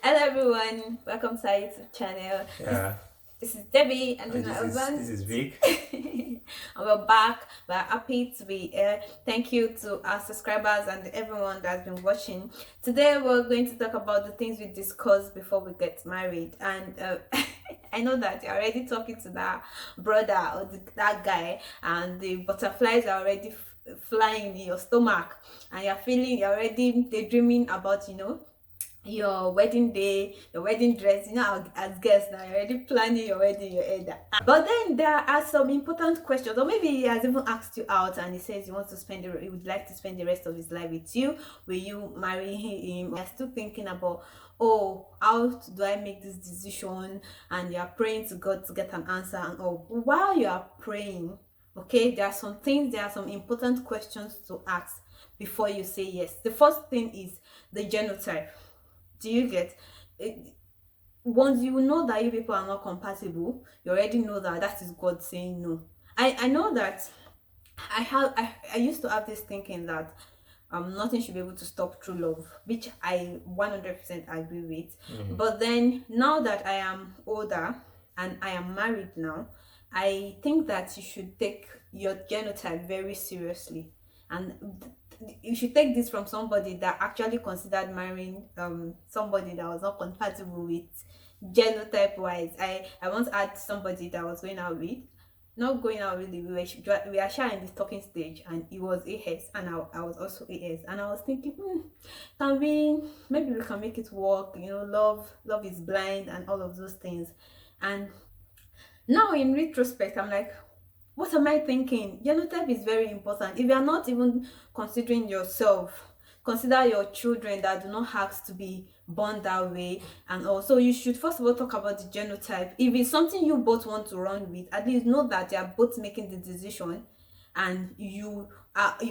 Hello everyone, welcome to our YouTube channel. Yeah, This is Debbie and this is my this husband. is Vic. And we're back. We're happy to be here. Thank you to our subscribers and everyone that's been watching. Today we're going to talk about the things we discussed before we get married. And I know that you're already talking to that brother or that guy, and the butterflies are already flying in your stomach, and you're already daydreaming about, your wedding day, your wedding dress. As guests now, you're already planning your wedding in your head. But then there are some important questions, or maybe he has even asked you out and he says he would like to spend the rest of his life with you. Will you marry him? You're still thinking about, oh, how do I make this decision? And you're praying to God to get an answer. And oh, while you are praying, okay, there are some important questions to ask before you say yes. The first thing is the genotype. Do you get it? Once you know that you people are not compatible, you already know that is God saying no. I know that I used to have this thinking that nothing should be able to stop true love, which I 100% agree with. But then now that I am older and I am married now, I think that you should take your genotype very seriously, and you should take this from somebody that actually considered marrying somebody that was not compatible with genotype wise. I once had somebody that was going out with, not going out really, we are shy in the talking stage, and he was AS and I was also AS, and I was thinking, can we, maybe we can make it work, love is blind and all of those things. And now in retrospect, I'm like, what am I thinking? Genotype is very important. If you are not even considering yourself, consider your children that do not ask to be born that way. And also, you should first of all talk about the genotype. If it's something you both want to run with, at least know that they are both making the decision, and you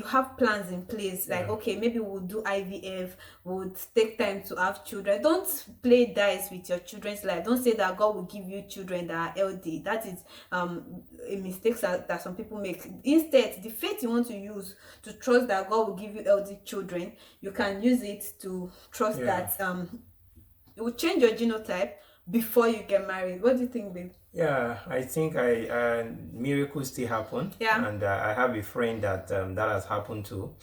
have plans in place, like, Yeah. okay, maybe we'll do IVF, we'll take time to have children. Don't play dice with your children's life. Don't say that God will give you children that are healthy. That is a mistake that some people make. Instead, the faith you want to use to trust that God will give you healthy children, you can use it to trust Yeah. that it will change your genotype before you get married. What do you think, babe? Yeah, I think miracles still happen. Yeah. And I have a friend that has happened to.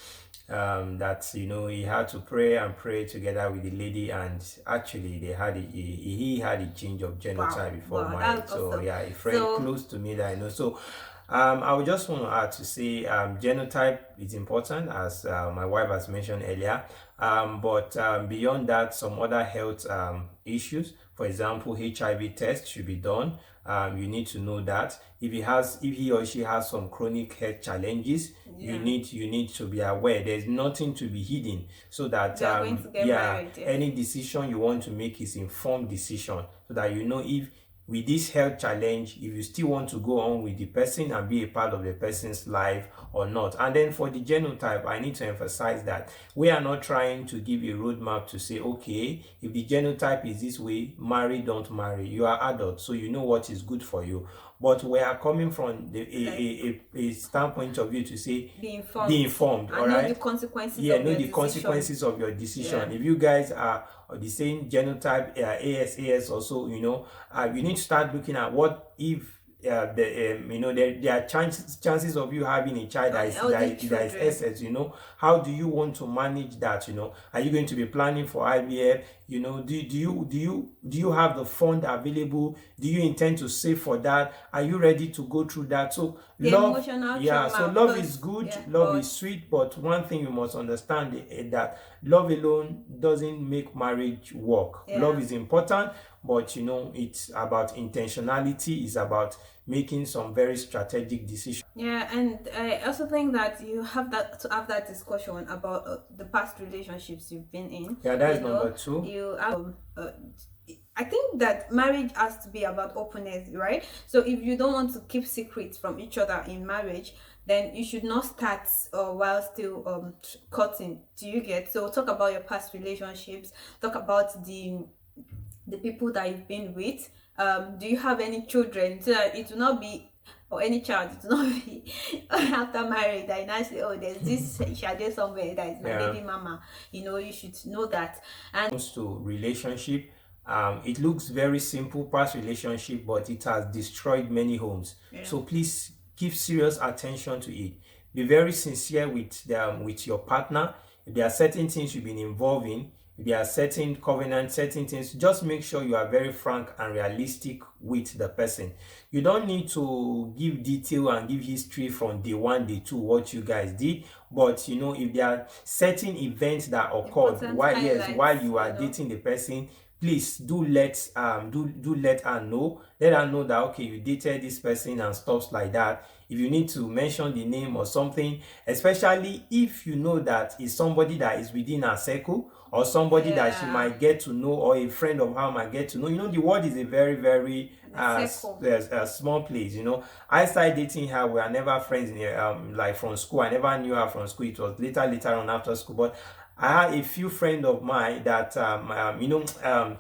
That he had to pray and pray together with the lady, and actually he had a change of genotype before Wow, marriage. that's So awesome. yeah, a friend So close to me that I know. So I would just want to add to say genotype is important, as my wife has mentioned earlier. But beyond that, some other health issues, for example, HIV test should be done. You need to know that if he or she has some chronic health challenges, yeah, you need to be aware. There's nothing to be hidden, so that they are going to get yeah, married. Yeah. any decision you want to make is informed decision, so that if with this health challenge, if you still want to go on with the person and be a part of the person's life or not. And then for the genotype, I need to emphasize that we are not trying to give a roadmap to say, okay, if the genotype is this way, marry, don't marry. You are adult, so you know what is good for you. But we are coming from a standpoint of view to say, be informed, all and know the right? consequences Yeah, of know your the decision. consequences of your decision. Yeah. If you guys are the same genotype, AS also, you need to start looking at what if there are chances of you having a child that is SS. How do you want to manage that? Are you going to be planning for IVF? Do you have the fund available? Do you intend to save for that? Are you ready to go through that? So The love, emotional yeah, trauma, so love because, is good, yeah, love but is sweet, but one thing you must understand is that love alone doesn't make marriage work. yeah. Love is important, but it's about intentionality, it's about making some very strategic decisions. Yeah, and I also think that you have to have that discussion about the past relationships you've been in. Yeah, that is You number know, two. you have, I think that marriage has to be about openness, right? So if you don't want to keep secrets from each other in marriage, then you should not start while still cutting. Do you get? So talk about your past relationships. Talk about the people that you've been with. Do you have any children? So that it will not be, or any child, it will not be after marriage that you now say, oh, there's this Shade somewhere that is my Yeah. baby mama. You should know that. And Comes to relationship, It looks very simple, past relationship, but it has destroyed many homes. Yeah. So please give serious attention to it. Be very sincere with your partner. If there are certain things you've been involved in, if there are certain covenants, certain things, just make sure you are very frank and realistic with the person. You don't need to give detail and give history from day one, day two, what you guys did. But if there are certain events that occurred while you are dating the person, please do let her know. Let her know that okay, you dated this person and stuff like that. If you need to mention the name or something, especially if you know that it's somebody that is within her circle, or somebody that she might get to know, or a friend of her might get to know. The world is a very, very small place. I started dating her. We are never friends like from school. I never knew her from school. It was later on after school. But I had a few friends of mine that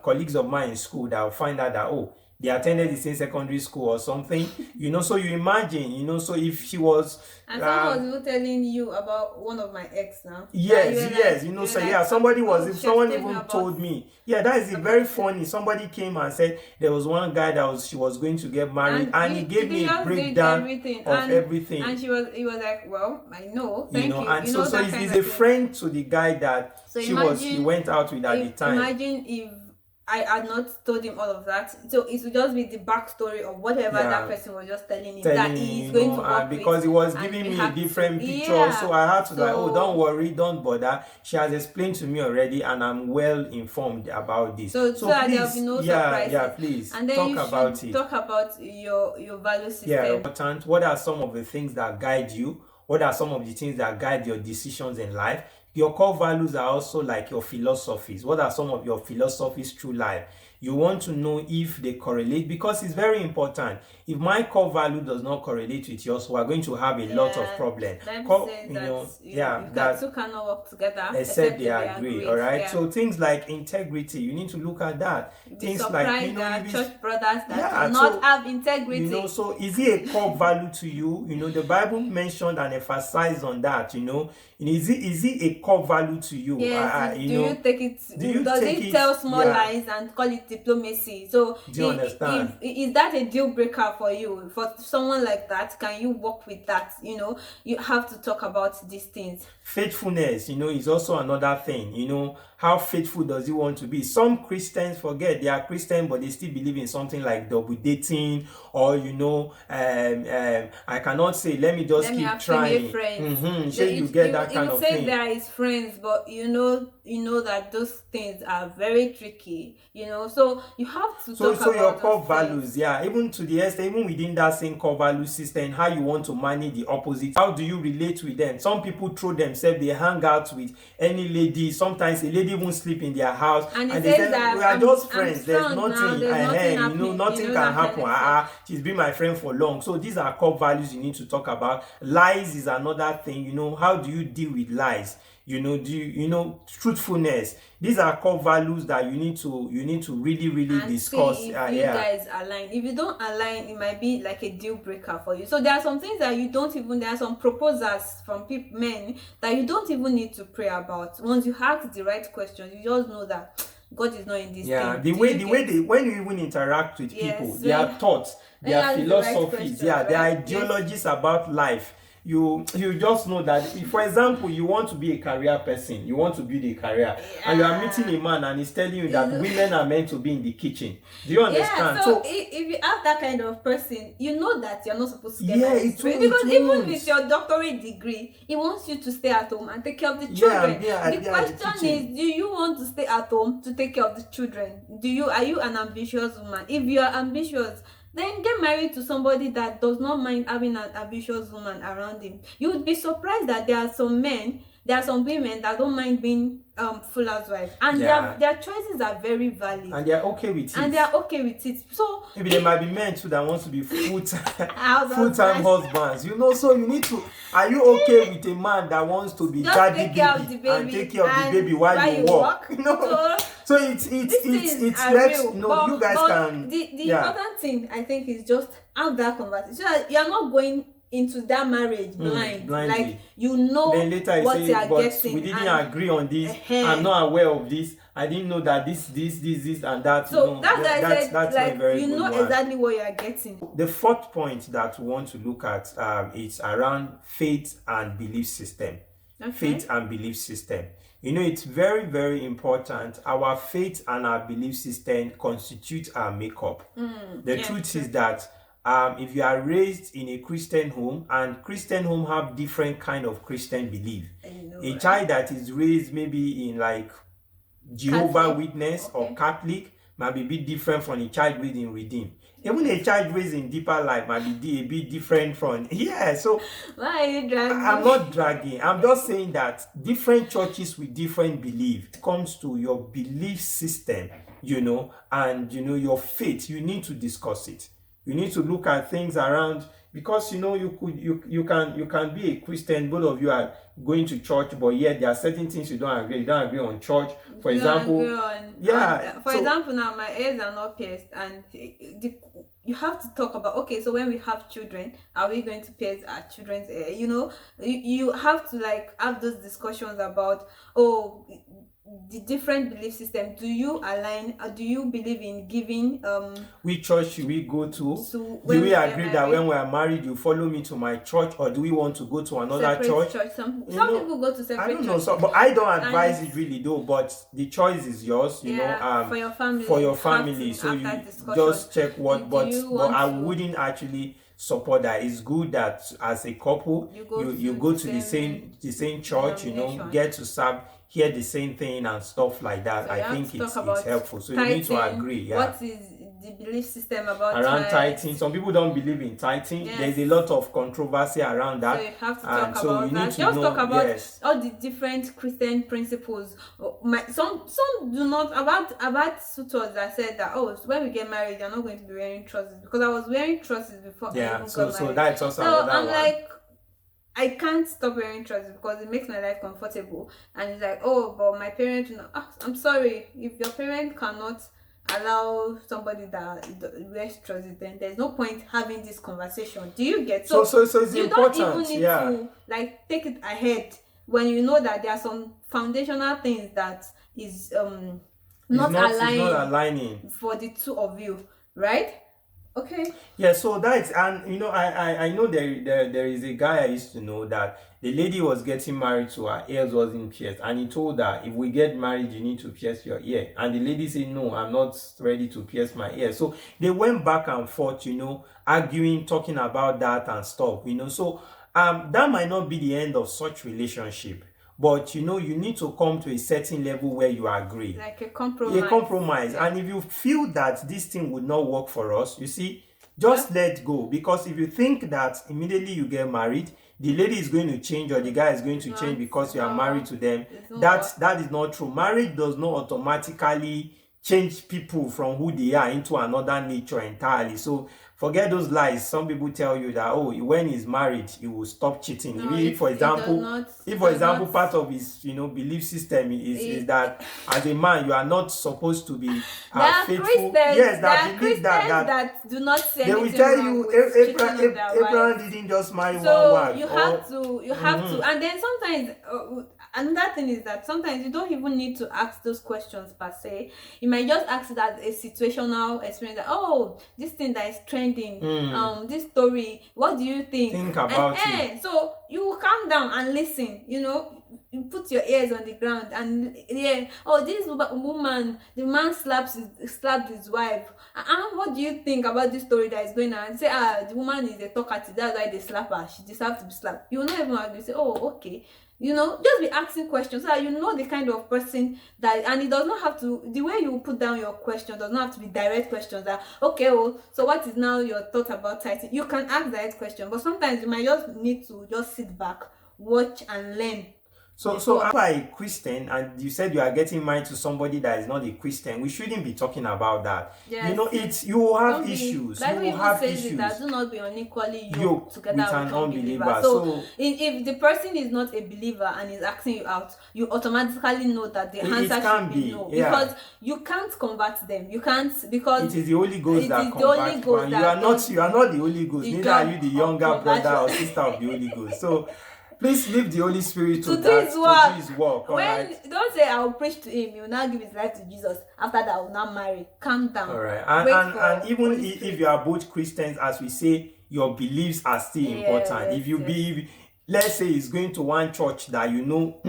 colleagues of mine in school that will find out that, oh, they attended the same secondary school or something, so you imagine, so if she was... And someone was even telling you about one of my ex now. Yes, someone even told me. Yeah, that is very funny. Somebody came and said there was one guy that she was going to get married, and he gave me a breakdown of everything. And he was like, well, I know, thank you. And so he's a friend to the guy that he went out with at the time. Imagine if I had not told him all of that, so it would just be the backstory of whatever that person was just telling him that he is going to work because he was giving me a different picture, so I had to don't worry, don't bother. She has explained to me already, and I'm well informed about this. So please, there'll be no surprises. Please, and then talk about your value system. Yeah, important. What are some of the things that guide you? What are some of the things that guide your decisions in life? Your core values are also like your philosophies. What are some of your philosophies through life? You want to know if they correlate, because it's very important. If my core value does not correlate with yours, we are going to have a lot of problems. That two cannot work together except they agree. All right. Yeah. So things like integrity, you need to look at that. Things like church brothers that do not have integrity. So is it a core value to you? The Bible mentioned and emphasized on that. Is it a core value to you? Yes. Do you take it? Does it tell small lies and call it diplomacy? So do you understand? Is that a deal breaker for you? For someone like that, can you work with that? You have to talk about these things. Faithfulness, is also another thing. How faithful does he want to be? Some Christians forget they are Christian, but they still believe in something like double dating, or I cannot say, let me keep trying. You get that kind of thing. You say there is friends, but you know that those things are very tricky. So you have to talk about your core values, even to the extent, even within that same core value system, how you want to manage the opposite. How do you relate with them? Some people throw themselves, they hang out with any lady. Sometimes a lady won't sleep in their house, and they say that we are just friends. There's nothing. Nothing can happen. She's been my friend for long. So these are core values you need to talk about. Lies is another thing. How do you deal with lies? Truthfulness. These are core values that you need to really discuss. See if you guys align. If you don't align, it might be like a deal breaker for you. So there are some things that you don't even. There are some proposals from men that you don't even need to pray about. Once you ask the right questions, you just know that God is not in this thing. When you even interact with people, their thoughts, their philosophies, their ideologies about life. You just know that if, for example, you want to be a career person, you want to build a career, and you are meeting a man and he's telling you that women are meant to be in the kitchen. Do you understand? So if you have that kind of person, you know that you're not supposed to get married. Because even with your doctorate degree, he wants you to stay at home and take care of the children. The question is, do you want to stay at home to take care of the children? Are you an ambitious woman? If you are ambitious, then get married to somebody that does not mind having an ambitious woman around him. You would be surprised that there are some women that don't mind being fuller's wife, and their choices are very valid, and they are okay with it. So maybe there might be men too that wants to be full-time husbands. So you need to. Are you okay with a man that wants to be daddy baby and take care of the baby while you work? So it's real. You guys can. The important thing I think is just have that conversation. So that you are not going into that marriage blind, blindly. like you know Then later you what say, you are but getting, we didn't and agree on this. uh I'm not aware of this. I didn't know that this and that. so that's why I said, that's not a like, very you good know one. exactly what you are getting. The fourth point that we want to look at is around faith and belief system. Okay. Faith and belief system. You know, it's very, very important. Our faith and our belief system constitute our makeup. The truth is that if you are raised in a Christian home, and Christian home have different kind of Christian belief. A child that is raised maybe in like Jehovah Witness or Catholic might be a bit different from a child raised in Redeem. Even a child raised in Deeper Life might be a bit different from, so why are you dragging? I'm not dragging. I'm just saying that different churches with different belief. It comes to your belief system, and your faith. You need to discuss it. You need to look at things around, because you can be a Christian. Both of you are going to church, but yet there are certain things you don't agree. You don't agree on church, for example. For example, now my ears are not pierced, and you have to talk about, okay, so when we have children, are we going to pierce our children's ear? You have to like have those discussions about, the different belief system. Do you align, or do you believe in giving which church should we go to? So do we agree that when we are married you follow me to my church, or do we want to go to another church? Some people go to separate I don't know, churches. but I don't advise it really though, but the choice is yours, for your family, so you just check what, but I wouldn't actually support that. It's good that as a couple you go to the same church, get to serve, hear the same thing and stuff like that. So I think it's helpful. So you need to agree. What is the belief system about around tithing? Some people don't believe in tithing. Yes. There's a lot of controversy around that. So you have to talk about that. Just talk about all the different Christian principles. Some do not. About suitors that said that, when we get married, you're not going to be wearing trousers, because I was wearing trousers before. Yeah. So that's also another I'm one. like, I can't stop wearing trousers because it makes my life comfortable. And it's like, but my parents, I'm sorry, if your parent cannot allow somebody that wears trousers, then there's no point having this conversation. Do you get? So it's you important. Don't even need to like take it ahead when you know that there are some foundational things that is not aligning for the two of you, right? Okay. Yeah, so that's, and I know there is a guy I used to know that the lady was getting married, so her ears wasn't pierced, and he told her, if we get married you need to pierce your ear, and the lady said, no, I'm not ready to pierce my ear. So they went back and forth, arguing, talking about that and stuff, so that might not be the end of such relationship. But you need to come to a certain level where you agree. Like a compromise. A compromise. Yeah. And if you feel that this thing would not work for us, you see, just let go. Because if you think that immediately you get married, the lady is going to change or the guy is going to change because you are married to them, that is not true. Marriage does not automatically change people from who they are into another nature entirely. So forget those lies. Some people tell you that, when he's married, he will stop cheating. If, for example, part of his, belief system is that as a man, you are not supposed to be faithful. Yes, that believe that do not say they will tell you Abraham didn't just marry one wife. You have to, and then sometimes another thing is that sometimes you don't even need to ask those questions per se. You might just ask that a situational experience, that this thing that is trending, this story, what do you think about it? So you calm down and listen. You put your ears on the ground and this woman, the man slapped his wife. What do you think about this story that is going on? And say, the woman is a talkative, that's why they slap her, she deserves to be slapped. You will not even argue. Say, okay. Just be asking questions so that the kind of person that, and it does not have to, the way you put down your question does not have to be direct questions that, so what is now your thought about tithing? You can ask direct questions, but sometimes you might just need to just sit back, watch and learn. So if you are a Christian and you said you are getting married to somebody that is not a Christian, we shouldn't be talking about that. Yes. You know, you will have issues. Bible You will even have says issues. it that do not be unequally Yoked yoked together with with an unbeliever. unbeliever. So if the person is not a believer and is asking you out, you automatically know that the answer should be no. Yeah. Because you can't convert them. You can't, because it is the Holy Ghost that converts. You are not the Holy Ghost. Neither are you the younger brother or sister of the Holy Ghost. So please leave the Holy Spirit to do his work. Don't say I will preach to him, he will now give his life to Jesus. After that, I will not marry. Calm down. All right. And even if you are both Christians, as we say, your beliefs are still important. If you be, let's say, he's going to one church that you know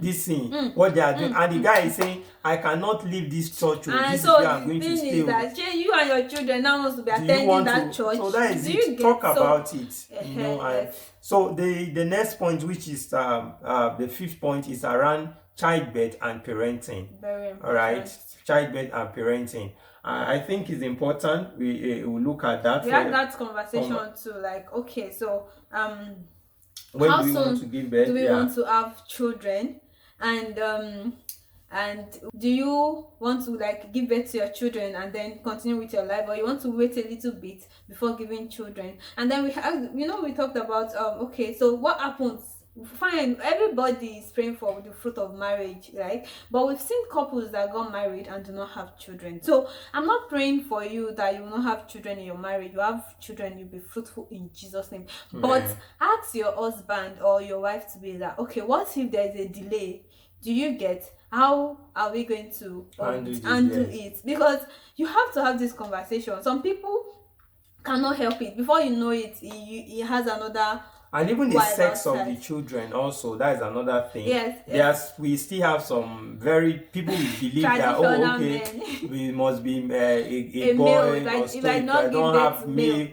this thing, what they are doing, and the guy is saying, I cannot leave this church. This is where I'm going to stay. Is that you and your children now wants to be attending that church. So that is it. Talk about it. You know. So the next point, which is the fifth point, is around childbirth and parenting. Very important. All right, childbirth and parenting. I think it's important. We will look at that. We had that conversation too. Like, okay, so when how do we want to give birth? Do we want to have children? And do you want to like give birth to your children and then continue with your life, or you want to wait a little bit before giving children? And then we talked about okay, so what happens? Fine, everybody is praying for the fruit of marriage, right? But we've seen couples that got married and do not have children. So I'm not praying for you that you will not have children in your marriage. You have children, you'll be fruitful in Jesus' name. But ask your husband or your wife to be that, okay, what if there's a delay? Do you get? How are we going to undo it? Because you have to have this conversation. Some people cannot help it. Before you know it, he has another. And even the sex of the children also, that is another thing. Yes. We still have some people who believe that, we must be a boy male, or straight. I don't have male.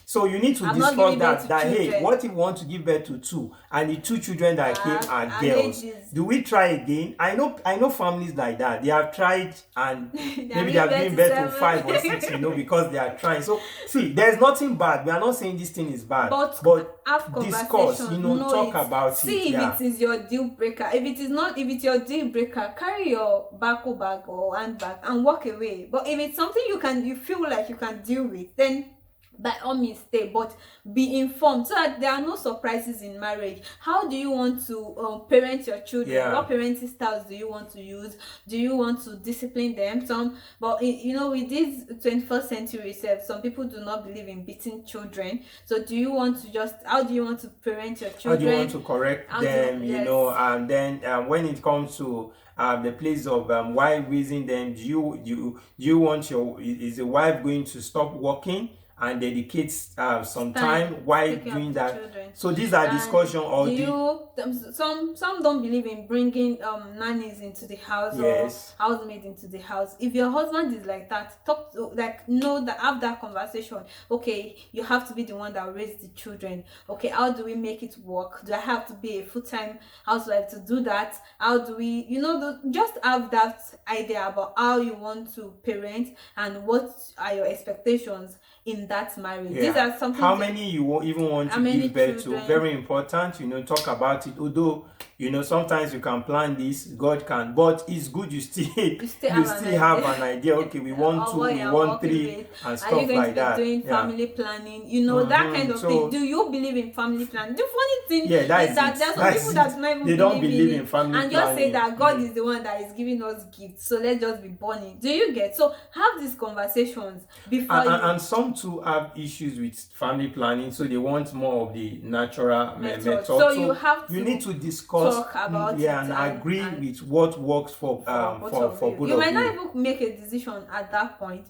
So you need to discuss that hey, what if you want to give birth to two and the two children that came are girls? Do we try again? I know families like that. They have tried and maybe they have given birth to 5 or 6, because they are trying. So see, there's nothing bad. We are not saying this thing is bad. But have discuss, talk about it. See if it is your deal breaker. If it's your deal breaker, carry your bako bag or handbag and walk away. But if it's something you feel like you can deal with, then by all means stay, but be informed so that there are no surprises in marriage. How do you want to parent your children? What parenting styles do you want to use? Do you want to discipline them? But with this 21st century self, some people do not believe in beating children. So how do you want to parent your children? How do you want to correct them? And then when it comes to the place of why raising them, do you want is the wife going to stop working and dedicate some time while doing that? Children. So these are discussion or some don't believe in bringing nannies into the house or housemaid into the house. If your husband is like that, have that conversation. Okay, you have to be the one that raised the children. Okay, how do we make it work? Do I have to be a full-time housewife to do that? How do we just have that idea about how you want to parent and what are your expectations in that marriage. These are something. How many you even want to give birth to? Very important. Talk about it. Although sometimes you can plan this, God can, but it's good you still have an idea. Okay, we want 2, we want 3, and stuff like that. Doing family planning, that kind of thing. Do you believe in family planning? The funny thing is that there are some people that don't believe in family planning, and just say that God is the one that is giving us gifts, so let's just be born. Do you get? So have these conversations before. And some too have issues with family planning, so they want more of the natural method. So you need to discuss, talk about it and agree with what works for both of you. You might not even make a decision at that point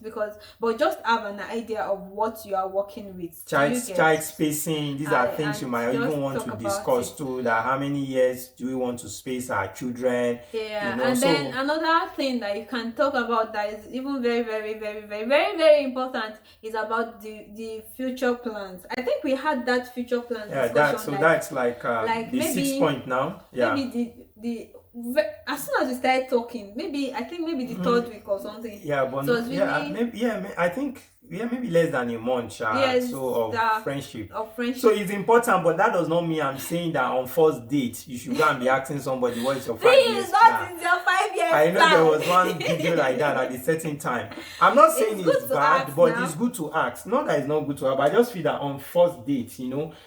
but just have an idea of what you are working with. Child spacing, these are things you might even want to discuss too. That how many years do we want to space our children? Then another thing that you can talk about that is even very, very, very, very, very, very important is about the future plans. I think we had that future plan discussion. That's like the maybe, 6th point now. Maybe as soon as we started talking, maybe the 3rd week or something. I think yeah, maybe less than a month, Yes, so the of friendship. of friendship. So it's important, but that does not mean I'm saying that on first date you should go and be asking somebody what is your 5 years Please, plan. what is your 5 years I know plan? there was one video like that at a certain time. I'm not saying It's good it's to bad, ask but now. it's good to ask. Not that it's not good to ask, but I just feel that on first date,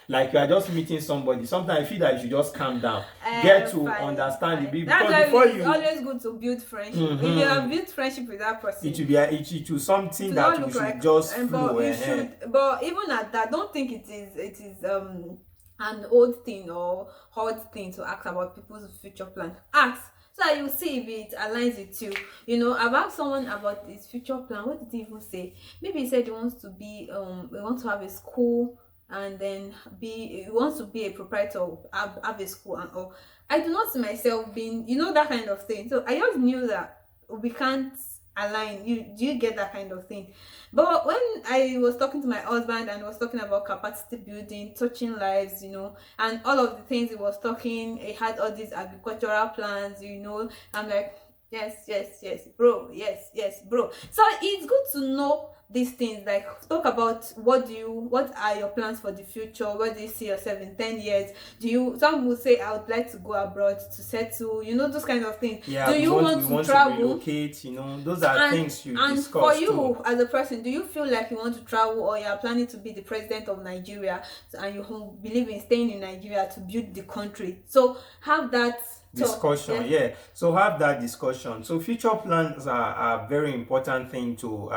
like you are just meeting somebody. Sometimes I feel that you should just calm down, get to Fine, understand the fine. people. That's Because why before it's you, always good to build friendship. If you have built friendship with that person, it will be it will something to that not we look should like, just but flow. you should. But even at that, don't think it is an old thing or hard thing to ask about people's future plan. Ask so that you see if it aligns with you. I've asked someone about his future plan. What did he even say? Maybe he said he wants to be he wants to have a school, and then he wants to be a proprietor, have a school and all. I do not see myself being, that kind of thing. So I just knew that we can't align. Do you get that kind of thing? But when I was talking to my husband and was talking about capacity building, touching lives, and all of the things he was talking, he had all these agricultural plans, I'm like, yes, yes, yes, bro, yes, yes, bro. So it's good to know these things. Like, talk about what are your plans for the future. Where do you see yourself in 10 years? Some will say, I would like to go abroad to settle, those kind of things. Yeah, Do you want we to want travel? To relocate, those are things you and discuss for you too. as a person, do you feel like you want to travel, or you are planning to be the president of Nigeria, and you believe in staying in Nigeria to build the country? So have that discussion. Yeah, so have that discussion. So future plans are a very important thing to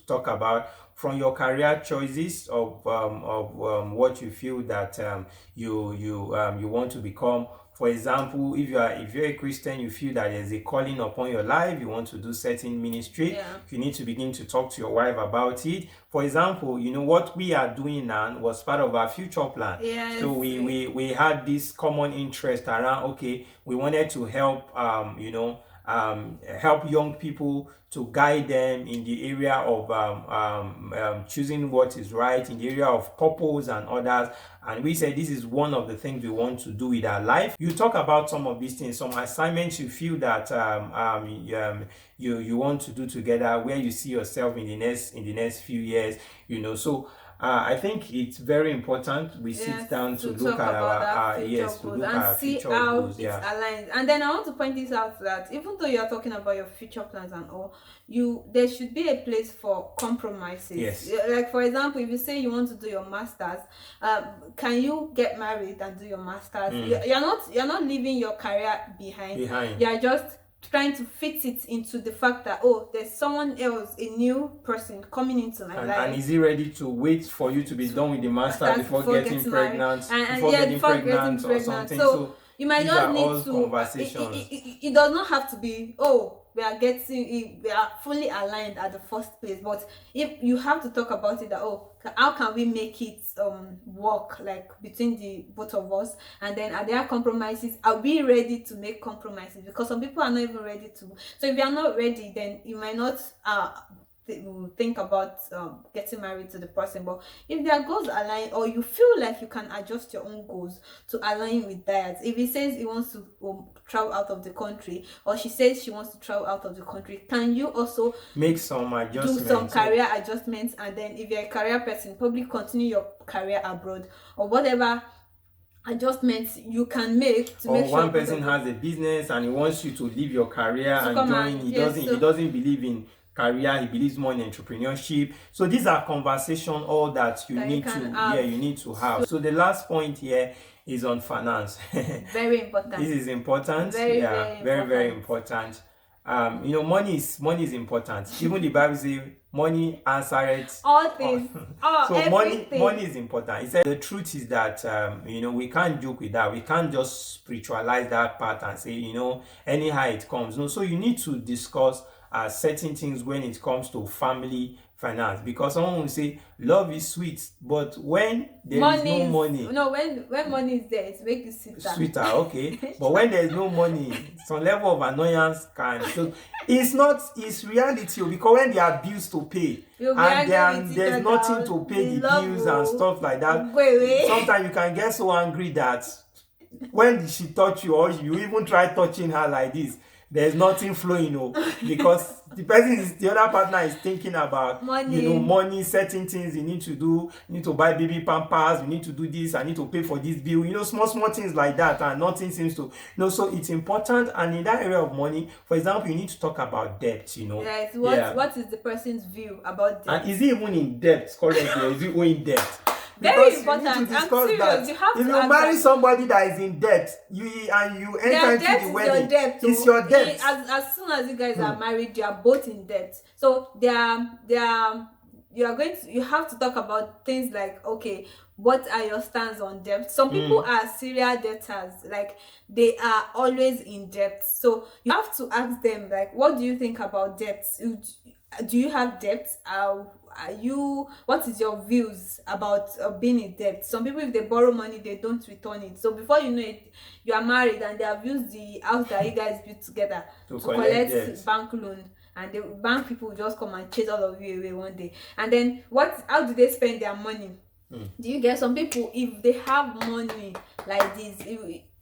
talk about, from your career choices of what you feel that you want to become. For example, if you're a Christian, you feel that there's a calling upon your life, you want to do certain ministry, Yeah. you need to begin to talk to your wife about it. For example, what we are doing now was part of our future plan. Yes. So we had this common interest around, okay, we wanted to help help young people, to guide them in the area of choosing what is right, in the area of purpose and others. And we said this is one of the things we want to do with our life. You talk about some of these things, some assignments you feel that you want to do together, where you see yourself in the next few years. So I think it's very important we sit down to look at our goals and see how it aligns. And then I want to point this out, that even though you're talking about your future plans and all, there should be a place for compromises. Yes. Like, for example, if you say you want to do your masters, can you get married and do your masters? You're not leaving your career behind. You're just trying to fit it into the fact that, there's someone else, a new person coming into my life. And is he ready to wait for you to be done with the master before getting pregnant? Before getting pregnant or something? So you might just need to conversations. It does not have to be, we are fully aligned at the first place. But if you have to talk about it, that how can we make it work, like between the both of us? And then, are there compromises? Are we ready to make compromises? Because some people are not even ready to. So if you are not ready, then you might not think about getting married to the person. But if their goals align, or you feel like you can adjust your own goals to align with theirs, if he says he wants to travel out of the country, or she says she wants to travel out of the country, can you also make some adjustments, do some career adjustments? And then, if you're a career person, probably continue your career abroad, or whatever adjustments you can make to make sure. One person has a business and he wants you to leave your career and join. He doesn't believe in career, he believes more in entrepreneurship. So these are conversations all that you need to have. So the last point here is on finance. Very important. This is important. Very important. Money is important. Even the Bible says money answereth all things. So everything. money is important. It said the truth is that we can't joke with that. We can't just spiritualize that part and say anyhow it comes. No, so you need to discuss certain things when it comes to family finance, because someone will say love is sweet, but when there is no money, when money is there, it makes you sweeter. Okay. But when there is no money, some level of annoyance can. So it's reality, because when there are bills to pay and there's nothing to pay the bills and stuff like that, sometimes you can get so angry that when she touch you, or you even try touching her like this, there's nothing flowing, because the other partner is thinking about Money. money, certain things you need to do. You need to buy baby pampers, you need to do this, I need to pay for this bill, small things like that, and nothing seems to, so it's important. And in that area of money, for example, you need to talk about debt. Yes. Yeah. What is the person's view about debt? And is he even in debt currently, or is he owing debt? Very Because important. you need to I'm discuss serious. that. You have If to you ask marry that. somebody that is in debt, you enter into Their the debt wedding, is your debt. it's your debt. As soon as you guys are married, you are both in debt. So you have to talk about things like, okay, what are your stance on debt? Some people are serial debtors, like they are always in debt. So you have to ask them, like, what do you think about debt? Do you have debt? What is your views about being in debt? Some people, if they borrow money, they don't return it. So before you know it, you are married and they have used the house that you guys built together To to collect collect debt. bank loan, and the bank people will just come and chase all of you away one day. And then how do they spend their money? Do you get? Some people, if they have money like this,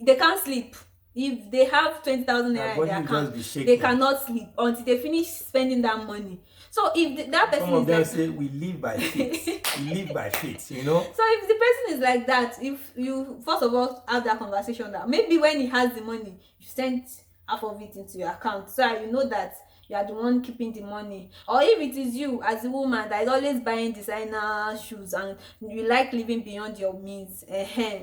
they can't sleep. If they have 20,000 naira in their account, they cannot sleep until they finish spending that money. So if that person Some of them like, say we live by faith. We live by faith, so if the person is like that, if you first of all have that conversation, that maybe when he has the money, you send half of it into your account, so you know that you are the one keeping the money. Or if it is you as a woman that is always buying designer shoes and you like living beyond your means,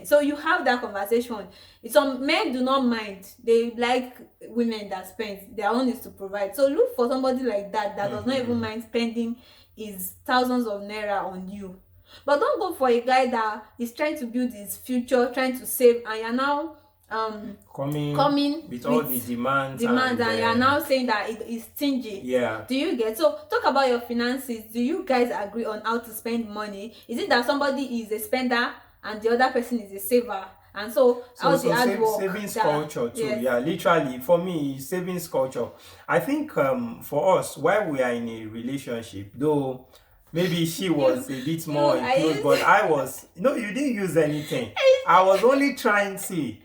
so you have that conversation. Some men do not mind, they like women that spend. Their own is to provide. So look for somebody like that does not even mind spending his thousands of naira on you. But don't go for a guy that is trying to build his future, trying to save, and you're now coming with all the demands and you are now saying that it is stingy. Yeah. Do you get? So talk about your finances. Do you guys agree on how to spend money? Is it that somebody is a spender and the other person is a saver? And so how's the hard work? Savings culture too. Yes. Yeah, literally for me, savings culture. I think for us, while we are in a relationship, though maybe she was a bit more close, but I was you didn't use anything. I was only trying to see.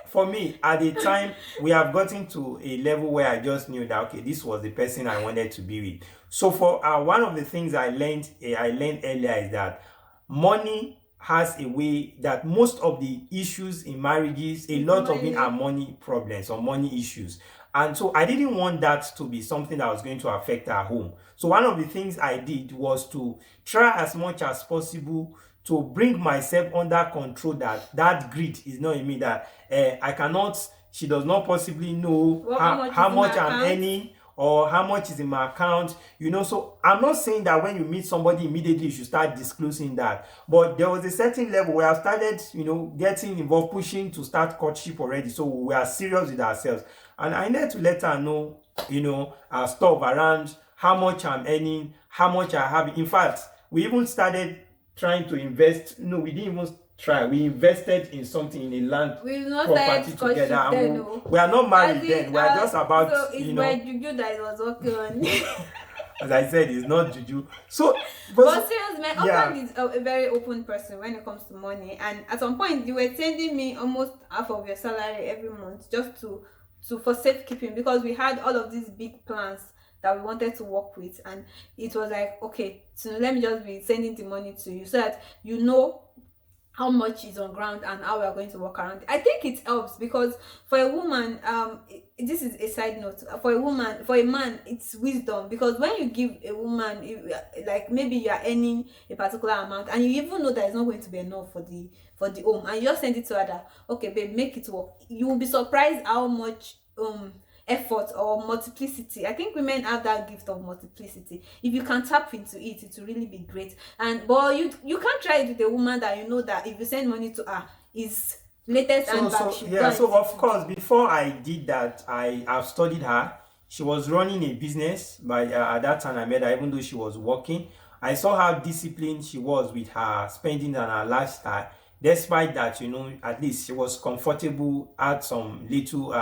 For me, at the time, we have gotten to a level where I just knew that, okay, this was the person I wanted to be with. So for one of the things I learned earlier is that money has a way that most of the issues in marriages, a lot of it are money problems or money issues. And so I didn't want that to be something that was going to affect our home. So one of the things I did was to try as much as possible to bring myself under control, that greed is not in me, that she does not possibly know how much I'm earning or how much is in my account, so I'm not saying that when you meet somebody immediately you should start disclosing that, but there was a certain level where I started, getting involved, pushing to start courtship already, so we are serious with ourselves, and I need to let her know, our stuff around how much I'm earning, how much I have. In fact, we even started trying to invest. No, we didn't even try. We invested in something, in a land property together. We are not married then. We are just about, so it's my juju that it was working on. As I said, it's not juju. So, but seriously, my husband is a very open person when it comes to money. And at some point, you were sending me almost half of your salary every month just for safekeeping, because we had all of these big plans that we wanted to work with, and it was like, okay, so let me just be sending the money to you so that you know how much is on ground and how we are going to work around it. I think it helps, because for a woman, this is a side note, for a man, it's wisdom, because when you give a woman, like maybe you are earning a particular amount and you even know that it's not going to be enough for the home, and you just send it to her that, okay babe, make it work, you will be surprised how much effort or multiplicity. I think women have that gift of multiplicity. If you can tap into it, it will really be great. But you can't try it with a woman that you know that if you send money to her, is latest and back. So of course, before I did that, I have studied her. She was running a business at that time I met her, even though she was working. I saw how disciplined she was with her spending and her lifestyle. Despite that, at least she was comfortable, had some little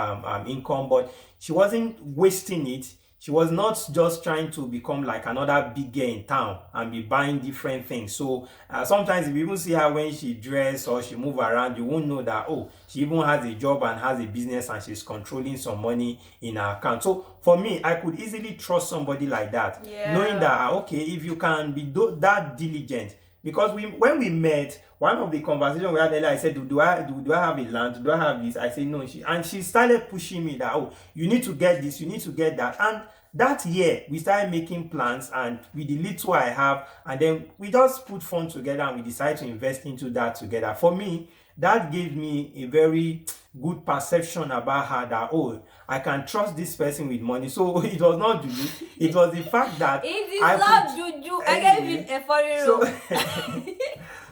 income, but she wasn't wasting it. she was not just trying to become like another big girl in town and be buying different things. So sometimes if you even see her when she dress or she move around, you won't know that, oh, she even has a job and has a business and she's controlling some money in her account. So for me, I could easily trust somebody like that, knowing that, okay, if you can be that diligent. Because when we met, one of the conversations we had earlier, I said, do I have a land? Do I have this? I said, no. She started pushing me that, oh, you need to get this, you need to get that. And that year, we started making plans, and with the little I have, and then we just put funds together and we decided to invest into that together. For me, that gave me a very good perception about her, that, oh, I can trust this person with money. So it was not juju, it was the fact that it is not juju. I gave him a foreign room.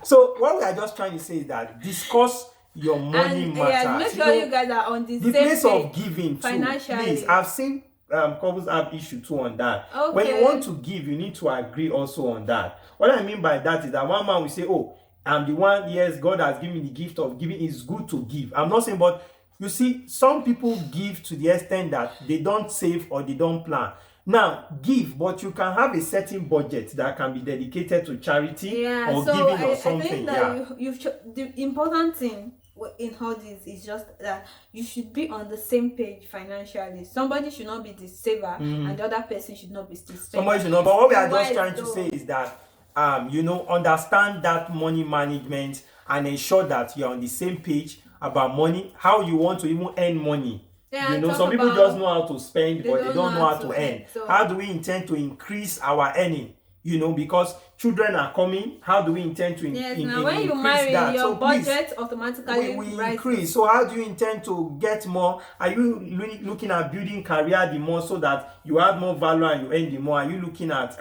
So what we are just trying to say is that discuss your money matters. Yeah, make sure you guys are on the same place page of giving financially. Too, please, I've seen couples have issue too on that. Okay. When you want to give, you need to agree also on that. What I mean by that is that one man will say, oh, I'm the one, yes, God has given me the gift of giving. It's good to give. I'm not saying, but you see, some people give to the extent that they don't save or they don't plan. Now, give, but you can have a certain budget that can be dedicated to charity or giving or something. I think that the important thing in all this is just that you should be on the same page financially. Somebody should not be the saver and the other person should not be the spender. Somebody should not. But what we are just trying to say is that understand that money management and ensure that you're on the same page about money, how you want to even earn money. Some people just know how to spend, but they don't know how to earn. So how do we intend to increase our earning? Because children are coming. How do we intend to now when you marry, that? Your budget automatically we increase. So how do you intend to get more? Are you looking at building career the more so that you have more value and you earn the more? Are you looking at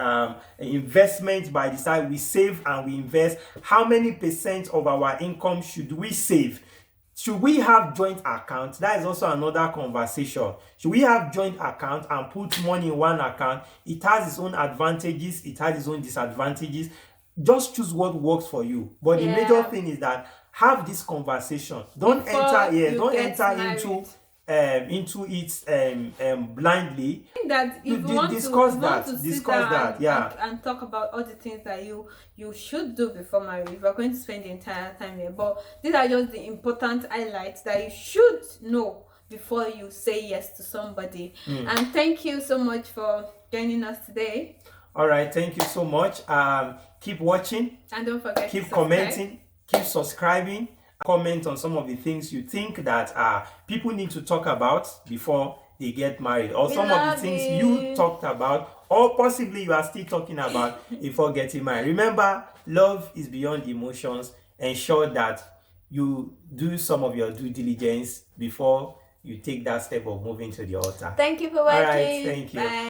investments by the side? We save and we invest. How many percent of our income should we save? Should we have joint accounts? That is also another conversation. Should we have joint account and put money in one account? It has its own advantages. It has its own disadvantages. Just choose what works for you. But the major thing is that have this conversation. Don't enter into it blindly. I think that if you want to sit down and talk about all the things that you should do before marriage, we're going to spend the entire time here, but these are just the important highlights that you should know before you say yes to somebody. And thank you so much for joining us today. All right, thank you so much. Keep watching, and don't forget keep commenting, keep subscribing. Comment on some of the things you think that people need to talk about before they get married, or some of the things you talked about, or possibly you are still talking about before getting married. Remember, love is beyond emotions. Ensure that you do some of your due diligence before you take that step of moving to the altar. Thank you for watching. All right, thank you. Bye.